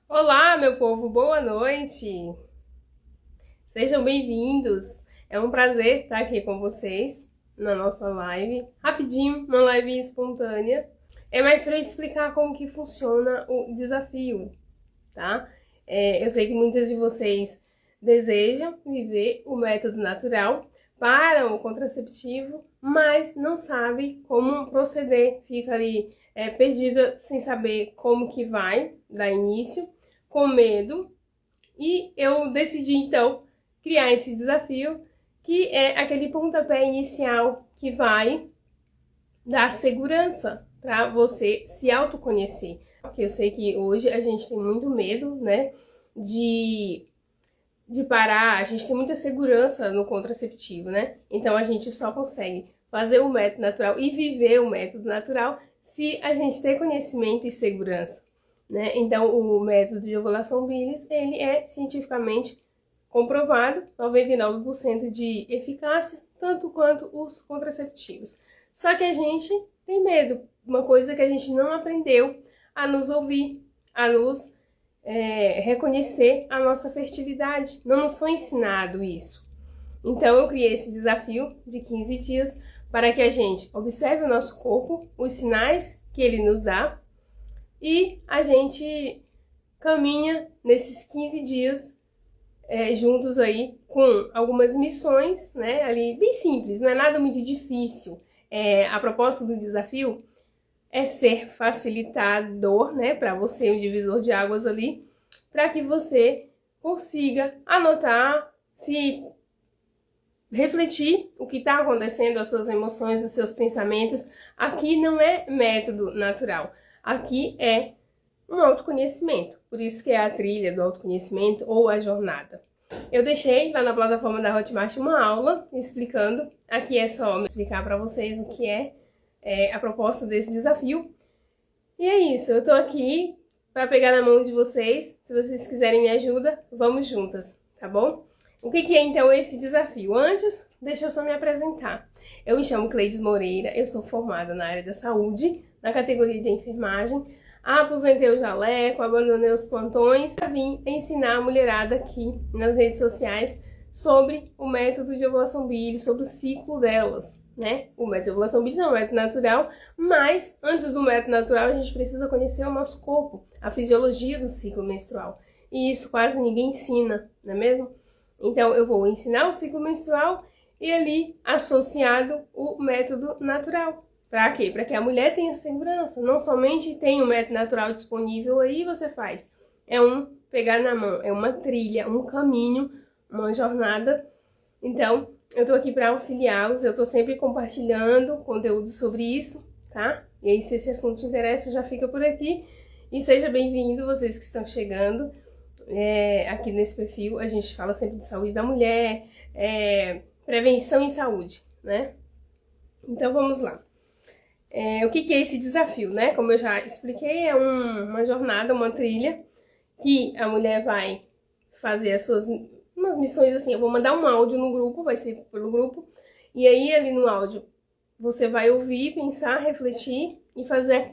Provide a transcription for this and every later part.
Olá, meu povo, boa noite! Sejam bem-vindos! É um prazer estar aqui com vocês na nossa live, rapidinho, uma live espontânea. É mais para eu explicar como que funciona o desafio, tá? Eu sei que muitas de vocês desejam viver o método natural para o contraceptivo, mas não sabe como proceder, fica ali perdida sem saber como que vai dar início, com medo, e eu decidi então criar esse desafio, que é aquele pontapé inicial que vai dar segurança para você se autoconhecer. Porque eu sei que hoje a gente tem muito medo, né, de parar, a gente tem muita segurança no contraceptivo, né? Então a gente só consegue fazer o método natural e viver o método natural se a gente ter conhecimento e segurança, né? Então o método de ovulação bilis, ele é cientificamente comprovado, 99% de eficácia, tanto quanto os contraceptivos. Só que a gente tem medo, uma coisa que a gente não aprendeu a nos ouvir, a nos reconhecer a nossa fertilidade. Não nos foi ensinado isso. Então eu criei esse desafio de 15 dias para que a gente observe o nosso corpo, os sinais que ele nos dá, e a gente caminha nesses 15 dias juntos aí com algumas missões, né, ali bem simples, não é nada muito difícil. A proposta do desafio é ser facilitador, né, para você, um divisor de águas ali, para que você consiga anotar, se refletir o que está acontecendo, as suas emoções, os seus pensamentos. Aqui não é método natural, aqui é um autoconhecimento, por isso que é a trilha do autoconhecimento ou a jornada. Eu deixei lá na plataforma da Hotmart uma aula explicando, aqui é só explicar para vocês o que é a proposta desse desafio. E é isso, eu tô aqui para pegar na mão de vocês. Se vocês quiserem me ajuda, vamos juntas, tá bom? O que é então esse desafio? Antes, deixa eu só me apresentar. Eu me chamo Cleides Moreira, eu sou formada na área da saúde, na categoria de enfermagem. Aposentei o jaleco, abandonei os plantões para vir ensinar a mulherada aqui nas redes sociais sobre o método de ovulação bilis, sobre o ciclo delas, né? O método de ovulação bilis é um método natural, mas antes do método natural a gente precisa conhecer o nosso corpo, a fisiologia do ciclo menstrual. E isso quase ninguém ensina, não é mesmo? Então eu vou ensinar o ciclo menstrual e ali associado o método natural. Para quê? Para que a mulher tenha segurança. Não somente tem o método natural disponível aí, você faz. É um pegar na mão, é uma trilha, um caminho, uma jornada. Então, eu tô aqui para auxiliá-los, eu tô sempre compartilhando conteúdo sobre isso, tá? E aí, se esse assunto te interessa, já fica por aqui. E seja bem-vindo, vocês que estão chegando aqui nesse perfil. A gente fala sempre de saúde da mulher, prevenção em saúde, né? Então, vamos lá. O que é esse desafio, né? Como eu já expliquei, é uma jornada, uma trilha, que a mulher vai fazer umas missões assim. Eu vou mandar um áudio no grupo, vai ser pelo grupo, e aí ali no áudio você vai ouvir, pensar, refletir e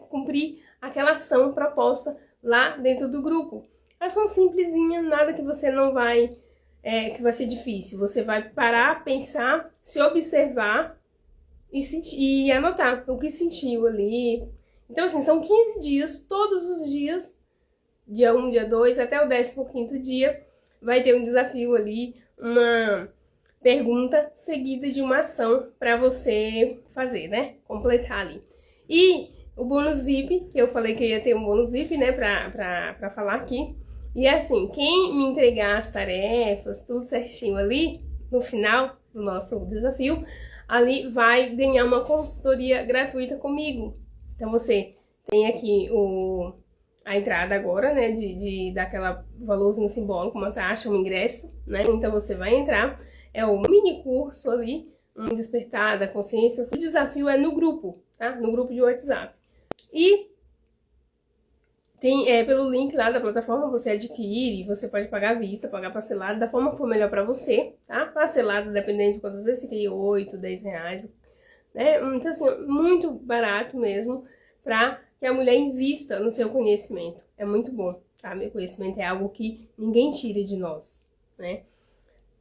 cumprir aquela ação proposta lá dentro do grupo. Ação simplesinha, nada que você não vai, que vai ser difícil. Você vai parar, pensar, se observar e anotar o que sentiu ali. Então, assim, são 15 dias, todos os dias, dia 1, dia 2, até o 15º dia, vai ter um desafio ali, uma pergunta seguida de uma ação para você fazer, né? Completar ali. E o bônus VIP, que eu falei que eu ia ter um bônus VIP, né, pra falar aqui. E assim, quem me entregar as tarefas, tudo certinho ali, no final do nosso desafio, ali vai ganhar uma consultoria gratuita comigo. Então você tem aqui a entrada agora, né, daquela valorzinho simbólico, uma taxa, um ingresso, né? Então você vai entrar, é o mini curso ali, um despertar da consciência. O desafio é no grupo, tá? No grupo de WhatsApp. E tem pelo link lá da plataforma, você adquire, você pode pagar à vista, pagar parcelado, da forma que for melhor para você, tá? Parcelado, dependendo de quantas vezes, você quer 8, 10 reais, né? Então, assim, muito barato mesmo, para que a mulher invista no seu conhecimento. É muito bom. tá? Meu conhecimento é algo que ninguém tira de nós, né?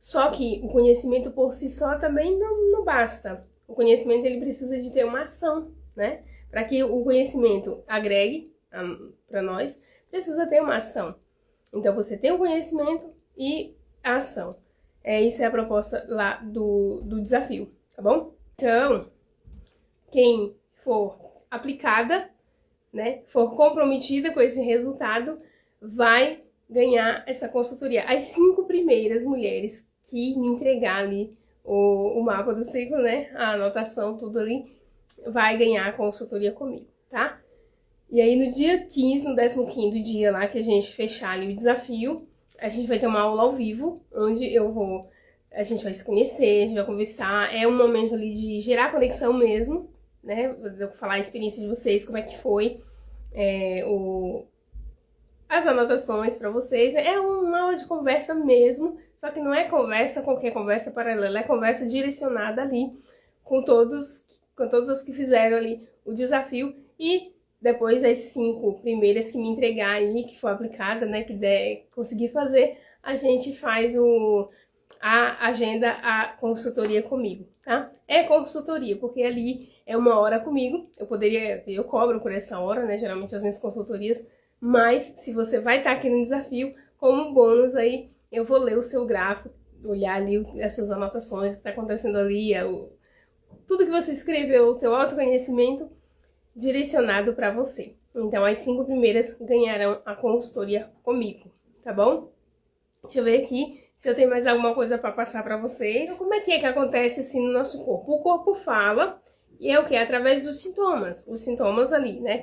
Só que o conhecimento por si só também não basta. O conhecimento ele precisa de ter uma ação, né? Para que o conhecimento agregue para nós, precisa ter uma ação. Então você tem o conhecimento e a ação. Isso é a proposta lá do desafio, tá bom? Então, quem for aplicada, né, for comprometida com esse resultado, vai ganhar essa consultoria. As 5 primeiras mulheres que me entregar ali o mapa do ciclo, né, a anotação, tudo ali, vai ganhar a consultoria comigo, tá? E aí no dia 15, no 15º dia lá que a gente fechar ali o desafio, a gente vai ter uma aula ao vivo, onde a gente vai se conhecer, a gente vai conversar, é um momento ali de gerar conexão mesmo, né, eu vou falar a experiência de vocês, como é que foi, as anotações para vocês, é uma aula de conversa mesmo, só que não é conversa, qualquer conversa paralela, é conversa direcionada ali com todos os que fizeram ali o desafio e depois as 5 primeiras que me entregar aí, que for aplicada, né, que der conseguir fazer, a gente faz a agenda, a consultoria comigo, tá? É consultoria, porque ali é 1 hora comigo, eu cobro por essa hora, né, geralmente as minhas consultorias, mas se você vai estar aqui no desafio, como bônus aí, eu vou ler o seu gráfico, olhar ali as suas anotações, o que está acontecendo ali, tudo que você escreveu, o seu autoconhecimento direcionado para você. Então, as 5 primeiras ganharão a consultoria comigo, tá bom? Deixa eu ver aqui se eu tenho mais alguma coisa para passar para vocês. Então, como é que acontece assim no nosso corpo? O corpo fala e é o que? Através dos sintomas. Os sintomas ali, né?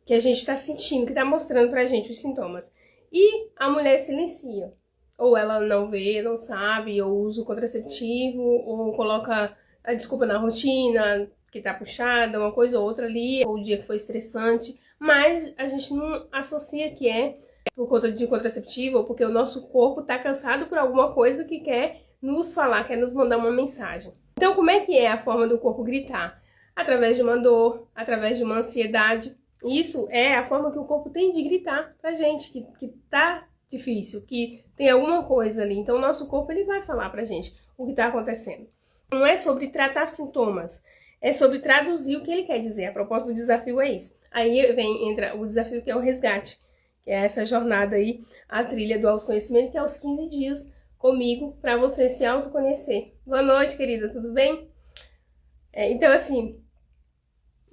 Que a gente está sentindo, que está mostrando pra gente os sintomas. E a mulher silencia. Ou ela não vê, não sabe, ou usa o contraceptivo, ou coloca a desculpa na rotina, que tá puxada, uma coisa ou outra ali, ou o dia que foi estressante. Mas a gente não associa que é por conta de contraceptivo, ou porque o nosso corpo tá cansado por alguma coisa que quer nos falar, quer nos mandar uma mensagem. Então, como é que é a forma do corpo gritar? Através de uma dor, através de uma ansiedade. Isso é a forma que o corpo tem de gritar pra gente, que tá difícil, que tem alguma coisa ali. Então, o nosso corpo ele vai falar pra gente o que tá acontecendo. Não é sobre tratar sintomas, é sobre traduzir o que ele quer dizer. A proposta do desafio é isso. Aí entra o desafio que é o resgate, que é essa jornada aí, a trilha do autoconhecimento, que é os 15 dias comigo pra você se autoconhecer. Boa noite, querida, tudo bem? Então, assim,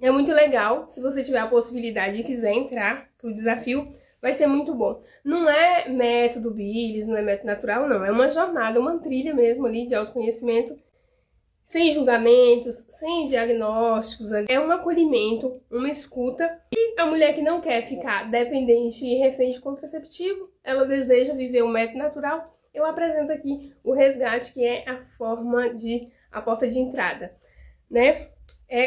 é muito legal, se você tiver a possibilidade e quiser entrar pro desafio, vai ser muito bom. Não é método Billes, não é método natural, não. É uma jornada, uma trilha mesmo ali de autoconhecimento, sem julgamentos, sem diagnósticos. É um acolhimento, uma escuta. E a mulher que não quer ficar dependente e refém de contraceptivo, ela deseja viver um método natural, eu apresento aqui o resgate, que é a porta de entrada, né?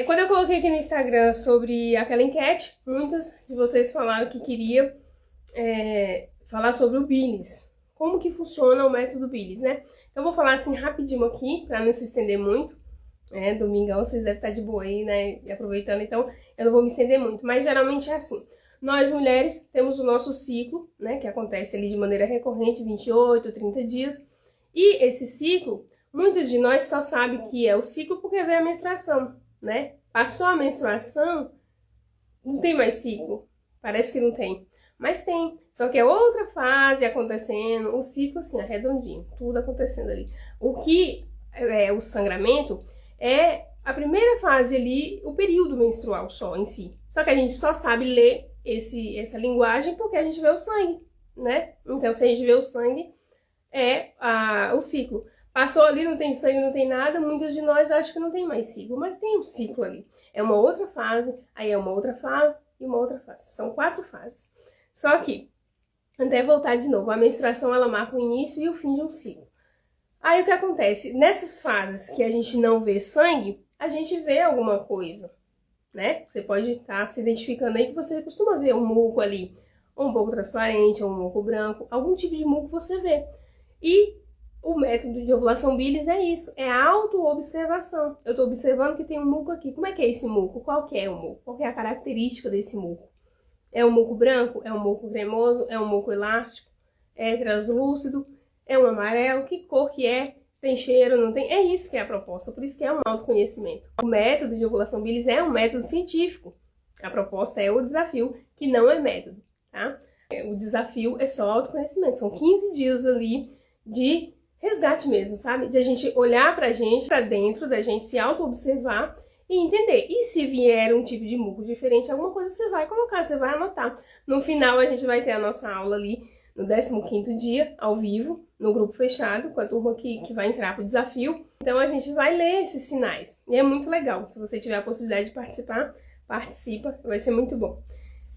Quando eu coloquei aqui no Instagram sobre aquela enquete, muitas de vocês falaram que queriam falar sobre o Billes. Como que funciona o método Billes, né? Então eu vou falar assim rapidinho aqui, para não se estender muito. Domingão vocês devem estar de boa aí, né? E aproveitando, então eu não vou me estender muito. Mas geralmente é assim. Nós mulheres temos o nosso ciclo, né? Que acontece ali de maneira recorrente, 28, 30 dias. E esse ciclo, muitos de nós só sabem que é o ciclo porque vem a menstruação, né? Passou a menstruação, não tem mais ciclo. Parece que não tem. Mas tem. Só que é outra fase acontecendo. O ciclo, assim, arredondinho. Tudo acontecendo ali. O que é o sangramento é a primeira fase ali, o período menstrual só em si. Só que a gente só sabe ler essa linguagem porque a gente vê o sangue, né? Então, se a gente vê o sangue, é o ciclo. Passou ali, não tem sangue, não tem nada, muitos de nós acham que não tem mais ciclo, mas tem um ciclo ali. É uma outra fase, aí é uma outra fase e uma outra fase. São 4 fases. Só que, até voltar de novo, a menstruação ela marca o início e o fim de um ciclo. Aí o que acontece? Nessas fases que a gente não vê sangue, a gente vê alguma coisa, né? Você pode estar se identificando aí que você costuma ver um muco ali, ou um pouco transparente, ou um muco branco, algum tipo de muco você vê. E o método de ovulação Billes é isso, é a auto-observação. Eu estou observando que tem um muco aqui. Como é que é esse muco? Qual que é o muco? Qual que é a característica desse muco? É um muco branco? É um muco cremoso? É um muco elástico? É translúcido? É um amarelo? Que cor que é? Tem cheiro? Não tem? É isso que é a proposta, por isso que é um autoconhecimento. O método de ovulação bilis é um método científico. A proposta é o desafio, que não é método, tá? O desafio é só autoconhecimento. São 15 dias ali de resgate mesmo, sabe? De a gente olhar pra gente, pra dentro da gente, se auto-observar e entender. E se vier um tipo de muco diferente, alguma coisa você vai colocar, você vai anotar. No final a gente vai ter a nossa aula ali no 15º dia, ao vivo, no grupo fechado, com a turma que vai entrar pro desafio. Então a gente vai ler esses sinais. E é muito legal. Se você tiver a possibilidade de participar, participa, vai ser muito bom.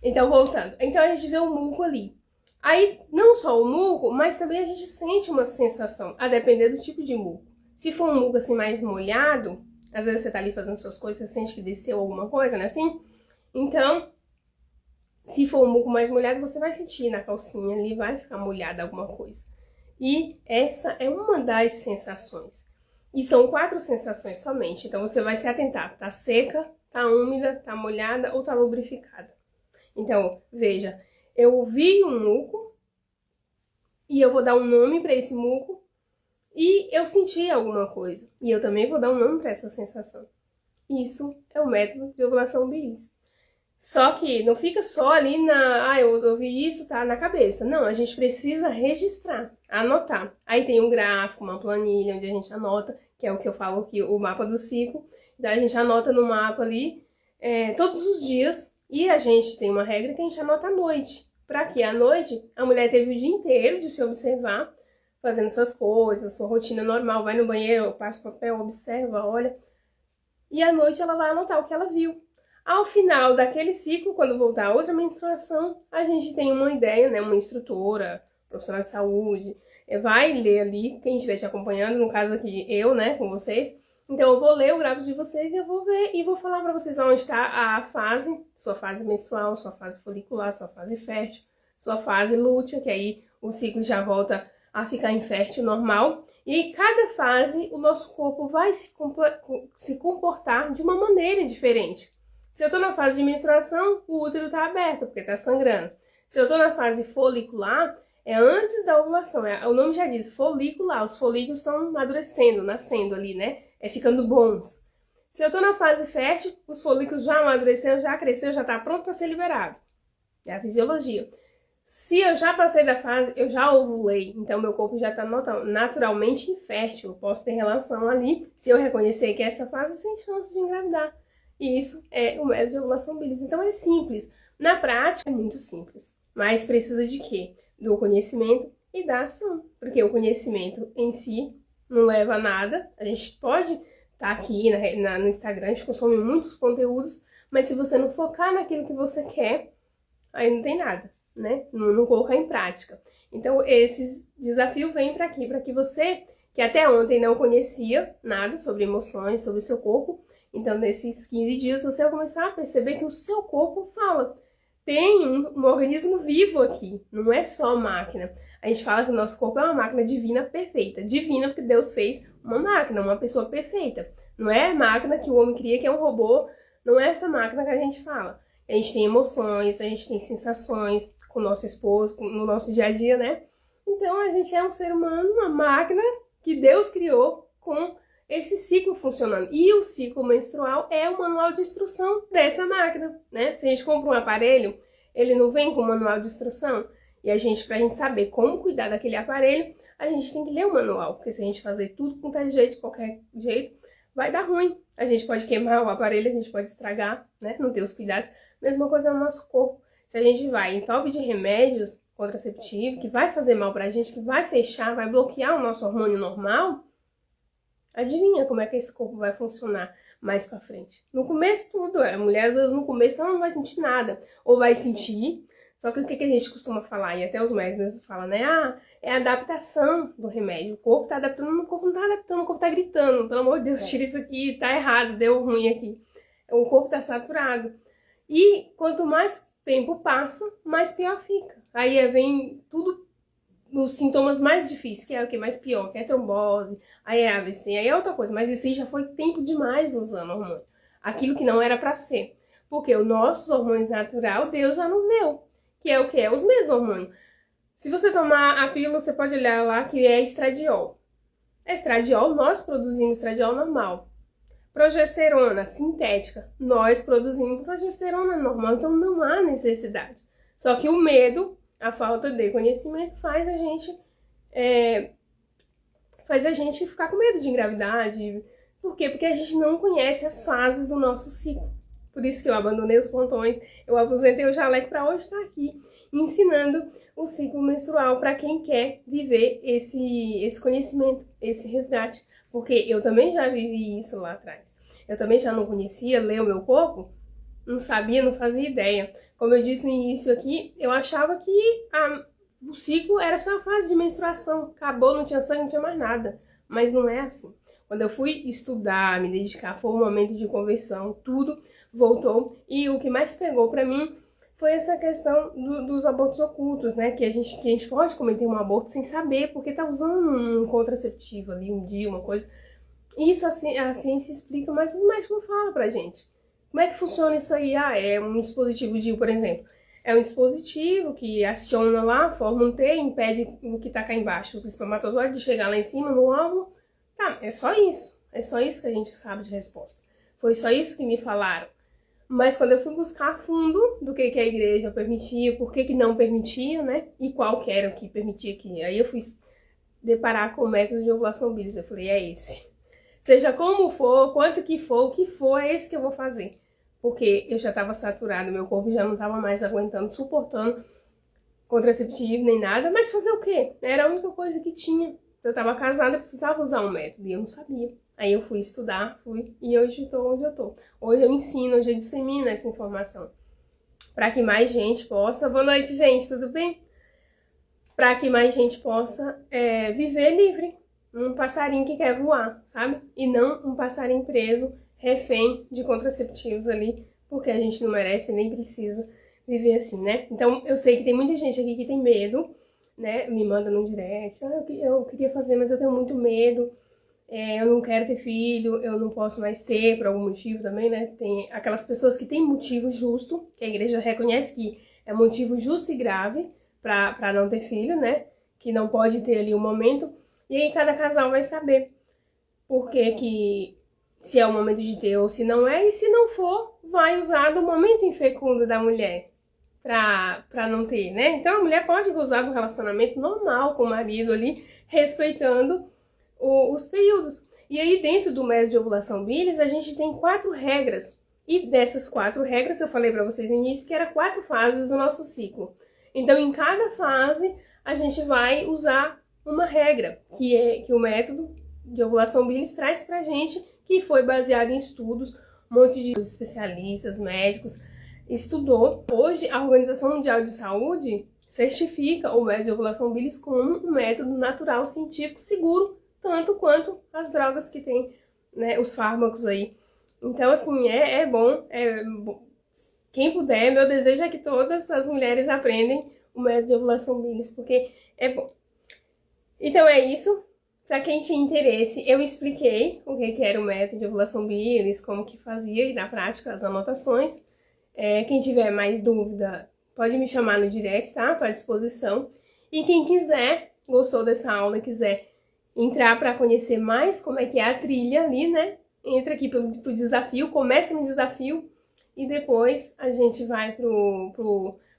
Então, voltando. Então a gente vê o muco ali. Aí, não só o muco, mas também a gente sente uma sensação, a depender do tipo de muco. Se for um muco assim mais molhado, às vezes você tá ali fazendo suas coisas, você sente que desceu alguma coisa, né, assim? Então, se for um muco mais molhado, você vai sentir na calcinha ali, vai ficar molhada alguma coisa. E essa é uma das sensações. E são 4 sensações somente, então você vai se atentar. Tá seca, tá úmida, tá molhada ou tá lubrificada. Então, veja, eu vi um muco e eu vou dar um nome para esse muco e eu senti alguma coisa. E eu também vou dar um nome para essa sensação. Isso é o método de ovulação bilis. Só que não fica só ali eu vi isso, tá na cabeça. Não, a gente precisa registrar, anotar. Aí tem um gráfico, uma planilha onde a gente anota, que é o que eu falo aqui, o mapa do ciclo. Então a gente anota no mapa ali todos os dias. E a gente tem uma regra que a gente anota à noite. Para que à noite a mulher teve o dia inteiro de se observar, fazendo suas coisas, sua rotina normal, vai no banheiro, passa papel, observa, olha. E à noite ela vai anotar o que ela viu. Ao final daquele ciclo, quando voltar a outra menstruação, a gente tem uma ideia, né? Uma instrutora, profissional de saúde, vai ler ali, quem estiver te acompanhando, no caso aqui eu, né, com vocês. Então eu vou ler o gráfico de vocês e eu vou ver e vou falar para vocês onde está a fase, sua fase menstrual, sua fase folicular, sua fase fértil, sua fase lútea, que aí o ciclo já volta a ficar infértil normal. E cada fase o nosso corpo vai se comportar de uma maneira diferente. Se eu tô na fase de menstruação, o útero tá aberto, porque tá sangrando. Se eu tô na fase folicular, é antes da ovulação. O nome já diz, folicular. Os folículos estão amadurecendo, nascendo ali, né? Ficando bons. Se eu tô na fase fértil, os folículos já amadureceram, já cresceu, já tá pronto para ser liberado. É a fisiologia. Se eu já passei da fase, eu já ovulei. Então, meu corpo já tá naturalmente infértil. Eu posso ter relação ali, se eu reconhecer que é essa fase, sem chance de engravidar. E isso é o método de ovulação bilis. Então é simples. Na prática é muito simples. Mas precisa de quê? Do conhecimento e da ação. Porque o conhecimento em si não leva a nada. A gente pode estar aqui no Instagram, a gente consome muitos conteúdos, mas se você não focar naquilo que você quer, aí não tem nada, né? Não colocar em prática. Então esse desafio vem para aqui, para que você, que até ontem não conhecia nada sobre emoções, sobre o seu corpo, então, nesses 15 dias, você vai começar a perceber que o seu corpo fala. Tem um organismo vivo aqui, não é só máquina. A gente fala que o nosso corpo é uma máquina divina perfeita. Divina porque Deus fez uma máquina, uma pessoa perfeita. Não é a máquina que o homem cria, que é um robô. Não é essa máquina que a gente fala. A gente tem emoções, a gente tem sensações com o nosso esposo, no nosso dia a dia, né? Então, a gente é um ser humano, uma máquina que Deus criou com esse ciclo funcionando. E o ciclo menstrual é o manual de instrução dessa máquina, né? Se a gente compra um aparelho, ele não vem com manual de instrução. E pra gente saber como cuidar daquele aparelho, a gente tem que ler o manual. Porque se a gente fazer tudo com qualquer jeito, vai dar ruim. A gente pode queimar o aparelho, a gente pode estragar, né? Não ter os cuidados. Mesma coisa no nosso corpo. Se a gente vai em top de remédios contraceptivos, que vai fazer mal pra gente, que vai fechar, vai bloquear o nosso hormônio normal, adivinha como é que esse corpo vai funcionar mais pra frente? No começo tudo, a mulher às vezes no começo ela não vai sentir nada, ou vai sentir, só que o que a gente costuma falar, e até os médicos falam, né? É a adaptação do remédio, o corpo tá adaptando, o corpo não tá adaptando, o corpo tá gritando, pelo amor de Deus, tira isso aqui, tá errado, deu ruim aqui. O corpo tá saturado. E quanto mais tempo passa, mais pior fica. Aí vem tudo os sintomas mais difíceis, que é o que mais pior, que é trombose, aí é AVC, aí é outra coisa, mas isso aí já foi tempo demais usando hormônio. Aquilo que não era pra ser. Porque os nossos hormônios natural, Deus já nos deu. Que é o quê? É os mesmos hormônios. Se você tomar a pílula, você pode olhar lá que é estradiol. Estradiol, nós produzimos estradiol normal. Progesterona sintética, nós produzimos progesterona normal, então não há necessidade. Só que o medo, a falta de conhecimento faz a gente ficar com medo de engravidar. Por quê? Porque a gente não conhece as fases do nosso ciclo. Por isso que eu abandonei os pontões, eu aposentei o jaleco para hoje estar aqui ensinando o ciclo menstrual para quem quer viver esse conhecimento, esse resgate. Porque eu também já vivi isso lá atrás. Eu também já não conhecia ler o meu corpo, não sabia, não fazia ideia. Como eu disse no início aqui, eu achava que o ciclo era só a fase de menstruação. Acabou, não tinha sangue, não tinha mais nada. Mas não é assim. Quando eu fui estudar, me dedicar, foi um momento de conversão, tudo voltou. E o que mais pegou pra mim foi essa questão dos abortos ocultos, né? Que a gente pode cometer um aborto sem saber, porque tá usando um contraceptivo ali, um dia, uma coisa. Isso assim, a ciência explica, mas os médicos não falam pra gente. Como é que funciona isso aí? É um dispositivo DIU, por exemplo. É um dispositivo que aciona lá, forma um T, impede o que tá cá embaixo, os espermatozoides, de chegar lá em cima no óvulo. Tá, é só isso. É só isso que a gente sabe de resposta. Foi só isso que me falaram. Mas quando eu fui buscar a fundo do que a igreja permitia, por que não permitia, né? E qual que era o que permitia que... Aí eu fui deparar com o método de ovulação bíblica. Eu falei, é esse. Seja como for, quanto que for, o que for, é esse que eu vou fazer. Porque eu já estava saturada, meu corpo já não estava mais aguentando, suportando contraceptivo nem nada. Mas fazer o quê? Era a única coisa que tinha. Eu estava casada, eu precisava usar um método e eu não sabia. Aí eu fui estudar, e hoje estou onde eu estou. Hoje eu ensino, hoje eu dissemino essa informação. Para que mais gente possa... Boa noite, gente, tudo bem? Para que mais gente possa viver livre. Um passarinho que quer voar, sabe? E não um passarinho preso, refém de contraceptivos ali, porque a gente não merece nem precisa viver assim, né? Então eu sei que tem muita gente aqui que tem medo, né? Me manda no direct, eu queria fazer, mas eu tenho muito medo. Eu não quero ter filho, eu não posso mais ter, por algum motivo também, né? Tem aquelas pessoas que têm motivo justo, que a igreja reconhece que é motivo justo e grave para não ter filho, né? Que não pode ter ali um momento. E aí cada casal vai saber por que se é o momento de ter ou se não é. E se não for, vai usar do momento infecundo da mulher para não ter, né? Então a mulher pode gozar do relacionamento normal com o marido ali, respeitando os períodos. E aí dentro do método de ovulação Billings a gente tem 4 regras. E dessas 4 regras eu falei para vocês no início que eram 4 fases do nosso ciclo. Então em cada fase a gente vai usar uma regra, que o método de ovulação Billings traz pra gente, que foi baseado em estudos, um monte de especialistas, médicos, estudou. Hoje a Organização Mundial de Saúde certifica o método de ovulação Billings como um método natural, científico, seguro, tanto quanto as drogas que tem, né, os fármacos aí. Então, assim, é bom. Quem puder, meu desejo é que todas as mulheres aprendem o método de ovulação Billings, porque é bom. Então é isso. Para quem tinha interesse, eu expliquei o que era o método de ovulação Billings, como que fazia e na prática as anotações. Quem tiver mais dúvida, pode me chamar no direct, tá? Estou à disposição. E quem quiser, gostou dessa aula, quiser entrar para conhecer mais como é que é a trilha ali, né? Entra aqui pro desafio, começa no desafio e depois a gente vai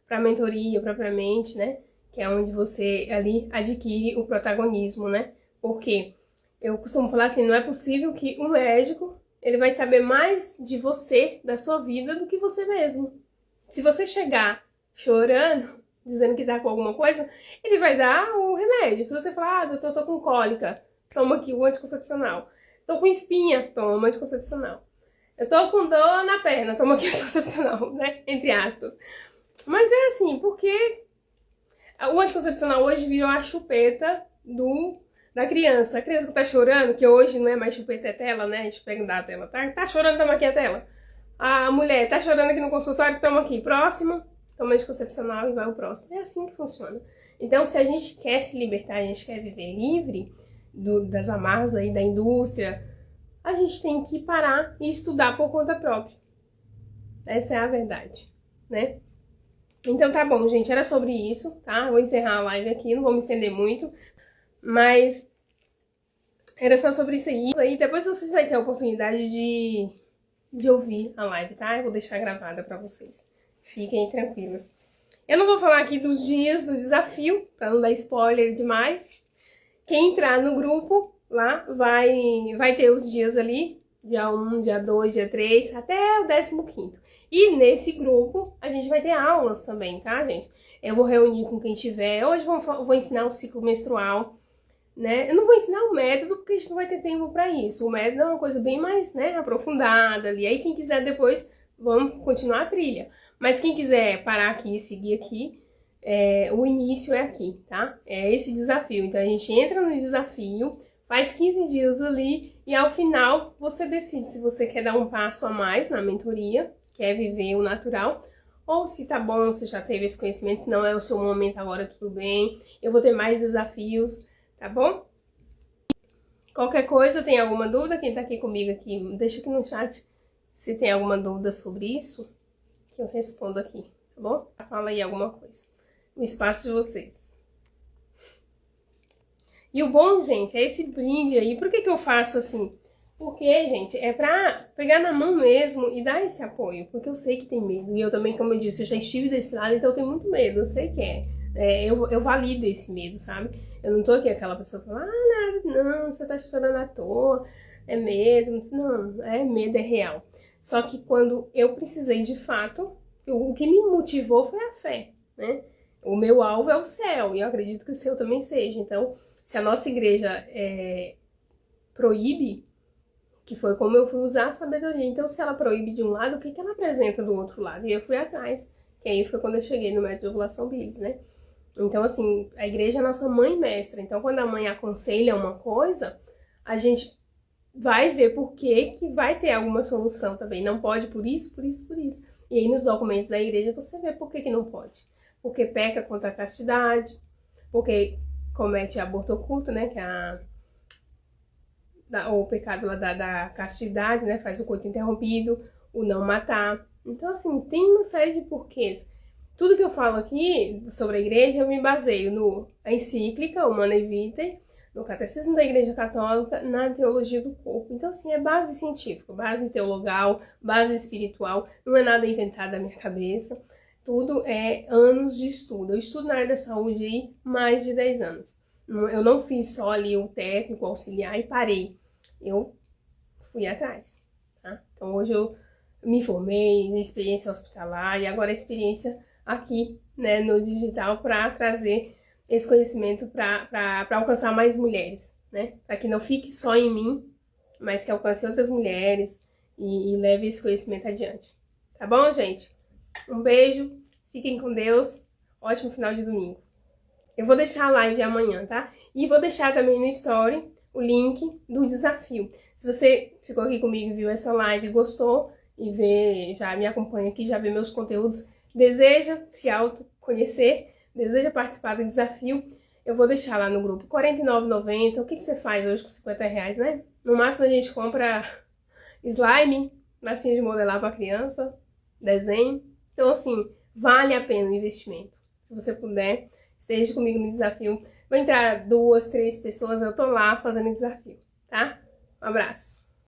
pra mentoria propriamente, né? Que é onde você ali adquire o protagonismo, né? Porque eu costumo falar assim, não é possível que um médico, ele vai saber mais de você, da sua vida, do que você mesmo. Se você chegar chorando, dizendo que tá com alguma coisa, ele vai dar o remédio. Se você falar, doutor, tô com cólica, toma aqui o anticoncepcional. Tô com espinha, toma anticoncepcional. Eu tô com dor na perna, toma aqui anticoncepcional, né? Entre aspas. Mas é assim, porque o anticoncepcional hoje virou a chupeta da criança. A criança que tá chorando, que hoje não é mais chupeta, é tela, né? A gente pega da tela, tá chorando, toma aqui a tela. A mulher tá chorando aqui no consultório, toma aqui. Próximo, toma anticoncepcional e vai o próximo. É assim que funciona. Então, se a gente quer se libertar, a gente quer viver livre das amarras aí da indústria, a gente tem que parar e estudar por conta própria. Essa é a verdade, né? Então tá bom, gente, era sobre isso, tá? Eu vou encerrar a live aqui, não vou me estender muito, mas era só sobre isso aí. Depois vocês vão ter a oportunidade de ouvir a live, tá? Eu vou deixar gravada pra vocês. Fiquem tranquilos. Eu não vou falar aqui dos dias do desafio, pra não dar spoiler demais. Quem entrar no grupo lá vai ter os dias ali, dia 1, dia 2, dia 3, até o 15º. E nesse grupo a gente vai ter aulas também, tá, gente? Eu vou reunir com quem tiver. Hoje vou ensinar o ciclo menstrual, né? Eu não vou ensinar o método porque a gente não vai ter tempo pra isso. O método é uma coisa bem mais, né, aprofundada ali. Aí quem quiser depois, vamos continuar a trilha. Mas quem quiser parar aqui e seguir aqui, o início é aqui, tá? É esse desafio. Então a gente entra no desafio, faz 15 dias ali e ao final você decide se você quer dar um passo a mais na mentoria, quer viver o natural, ou se tá bom, você já teve esse conhecimento, se não é o seu momento agora, tudo bem. Eu vou ter mais desafios, tá bom? Qualquer coisa, tem alguma dúvida? Quem tá aqui comigo aqui, deixa aqui no chat se tem alguma dúvida sobre isso, que eu respondo aqui, tá bom? Fala aí alguma coisa. O espaço de vocês. E o bom, gente, é esse brinde aí. Por que eu faço assim? Porque, gente, é pra pegar na mão mesmo e dar esse apoio. Porque eu sei que tem medo. E eu também, como eu disse, eu já estive desse lado, então eu tenho muito medo. Eu sei que eu valido esse medo, sabe? Eu não tô aqui aquela pessoa que fala, não, você tá chorando à toa, é medo. Não, é medo, é real. Só que quando eu precisei de fato, o que me motivou foi a fé, né? O meu alvo é o céu, e eu acredito que o seu também seja. Então, se a nossa igreja proíbe, que foi como eu fui usar a sabedoria. Então, se ela proíbe de um lado, o que ela apresenta do outro lado? E eu fui atrás, que aí foi quando eu cheguei no método de ovulação Billys, né? Então, assim, a igreja é a nossa mãe mestra. Então, quando a mãe aconselha uma coisa, a gente vai ver por que vai ter alguma solução também. Não pode por isso, por isso, por isso. E aí, nos documentos da igreja, você vê por que não pode. Porque peca contra a castidade, porque comete aborto oculto, né? Que é o pecado lá da castidade, né? Faz o coito interrompido, o não matar. Então, assim, tem uma série de porquês. Tudo que eu falo aqui sobre a igreja, eu me baseio na encíclica Humanae Vitae, no Catecismo da Igreja Católica, na teologia do corpo. Então, assim, é base científica, base teologal, base espiritual, não é nada inventado da minha cabeça. Tudo é anos de estudo. Eu estudo na área da saúde aí mais de 10 anos. Eu não fiz só ali o técnico, o auxiliar e parei. Eu fui atrás, tá? Então hoje eu me formei na experiência hospitalar e agora a experiência aqui, né, no digital para trazer esse conhecimento para alcançar mais mulheres, né? Para que não fique só em mim, mas que alcance outras mulheres e leve esse conhecimento adiante. Tá bom, gente? Um beijo, fiquem com Deus, ótimo final de domingo. Eu vou deixar a live amanhã, tá? E vou deixar também no story o link do desafio. Se você ficou aqui comigo e viu essa live, gostou e já me acompanha aqui, já vê meus conteúdos, deseja se autoconhecer, deseja participar do desafio, eu vou deixar lá no grupo R$ 49,90. O que você faz hoje com R$50, né? No máximo a gente compra slime, massinha de modelar para criança, desenho. Então, assim, vale a pena o investimento. Se você puder, esteja comigo no desafio. Vou entrar 2, 3 pessoas, eu tô lá fazendo o desafio, tá? Um abraço.